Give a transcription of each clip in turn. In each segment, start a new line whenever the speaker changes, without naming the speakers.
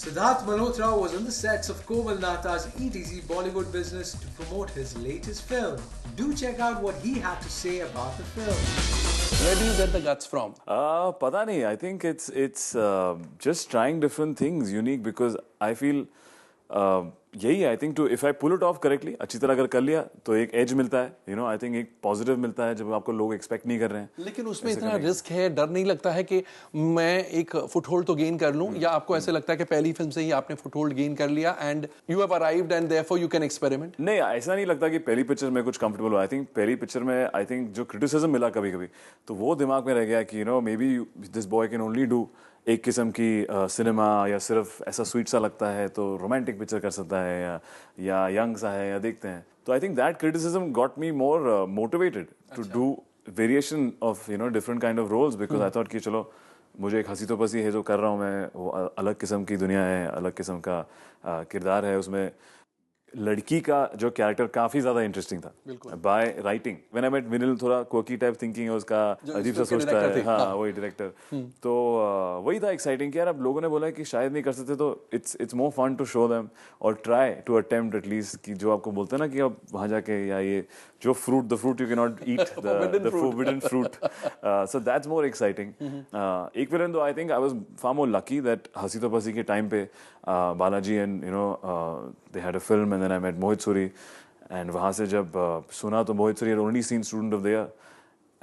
Siddharth Malhotra was on the sets of Komal Nahta's ETC Bollywood Business to promote his latest film. Do check out what he had to say about the film.
Where do you get the guts from?
पता नहीं. I think it's just trying different things, unique, because I feel यही है. I think if I pull it off correctly, अच्छी तरह अगर कर लिया तो एक edge मिलता है. I think एक positive मिलता है जब आपको लोग expect नहीं कर रहे हैं.
लेकिन उसमें इतना रिस्क है, डर नहीं लगता है कि मैं एक फुटहोल्ड तो गेन कर लूं, या आपको ऐसे लगता है कि पहली फिल्म से ही आपने फुटहोल्ड गेन कर लिया and you have arrived and therefore you can experiment?
नहीं, ऐसा नहीं लगता कि पहली पिक्चर में कुछ कंफर्टेबल हुआ. आई थिंक पहली पिक्चर में आई थिंक जो क्रिटिसिज्म मिला कभी कभी, तो वो दिमाग में रह गया कि may be this boy can only do एक किस्म की सिनेमा, या सिर्फ ऐसा स्वीट सा लगता है तो रोमांटिक पिक्चर कर सकता है, या यंग सा है, या देखते हैं. तो I think that criticism got me more motivated to do variation of different kind of roles, because I thought कि चलो मुझे एक हंसी तो पसी है जो कर रहा हूँ मैं, वो अलग किस्म की दुनिया है, अलग किस्म का किरदार है. उसमें लड़की का जो कैरेक्टर काफी ज्यादा इंटरेस्टिंग था by writing. When I met Vinil, थोड़ा कोकी टाइप थिंकिंग है उसका, अजीब सा सोचता है. हाँ, वही डायरेक्टर. तो वही था एक्साइटिंग कि यार अब लोगों ने बोला कि शायद नहीं कर सकते, तो it's more fun to show them और ट्राई टू अटेम्प्ट एटलीस्ट, कि जो आपको बोलते हैं ना कि अब वहां जाके, या ये जो the fruit you can not eat, the forbidden fruit. So that's more exciting. Even though I think I was far more lucky that हंसी तो पसी के टाइम पे Balaji and they had a film, and then I met Mohit Suri, and वहाँ से जब सुना तो Mohit Suri had only seen Student of the Year,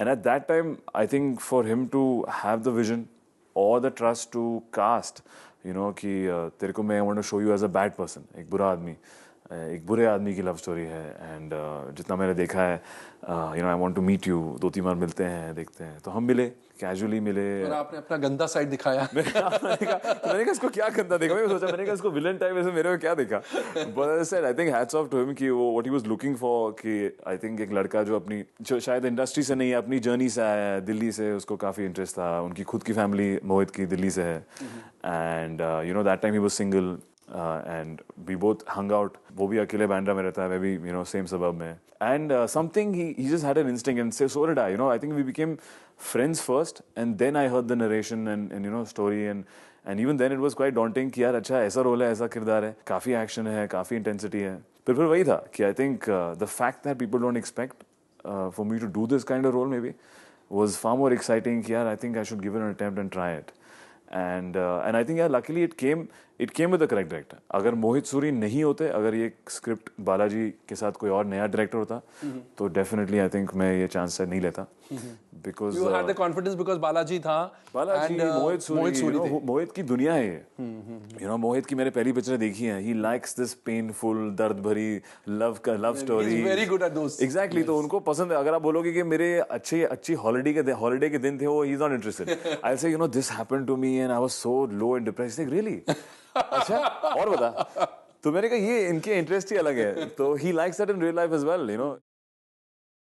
and at that time I think for him to have the vision or the trust to cast, कि तेरे को मैं I want to show you as a bad person, एक बुरा आदमी, एक बुरे आदमी की लव स्टोरी है, एंड जितना मैंने देखा है, I want to meet you. 2-3 बार मिलते हैं, देखते हैं, तो हम मिले, कैजुअली मिले. और
आपने अपना गंदा साइड दिखाया.
मैंने कहा इसको क्या गंदा देखा. मैंने सोचा, मैंने कहा इसको विलन टाइप ऐसे मेरे में क्या देखा. But I said I think hats off to him कि वो what he was looking for, कि आई थिंक एक लड़का जो अपनी, जो शायद इंडस्ट्री से नहीं है, अपनी जर्नी से आया है, दिल्ली से, उसको काफी इंटरेस्ट था. उनकी खुद की फैमिली मोहित की दिल्ली से है, and that time he was single, and we both hung out. वो भी अकेले बांद्रा में रहता है, मैं भी same suburb में. And something he just had an instinct, and so did I. I think we became friends first, and then I heard the narration and story, and even then it was quite daunting कि यार अच्छा ऐसा role है, ऐसा किरदार है, काफी action है, काफी इंटेंसिटी है. फिर वही था कि I think the fact that people don't expect for me to do this kind of role maybe was far more exciting. कि यार I think I should give it an attempt and try it. And I think luckily it came with the correct director. अगर मोहित सूरी नहीं होते, अगर ये script Balaji के साथ कोई और नया डायरेक्टर होता, तो डेफिनेटली आई थिंक मैं ये चांस नहीं लेता. Because
you had the confidence because Balaji था,
बालाजी, मोहित सूरी, मोहित की दुनिया है ये. मोहित की मैंने पहली पिक्चर देखी है. ही लाइक्स दिस पेनफुल, दर्द भरी love story.
Very good at those.
Exactly. तो उनको पसंद है. अगर आप बोलोगे कि मेरे अच्छी हॉलिडे के दिन थे, वो he is not interested. I say this happened to me and I was so low and depressed. Really? अच्छा, और बता. तो मैंने कहा ये इनके इंटरेस्ट ही अलग है. तो he likes that in real life as well.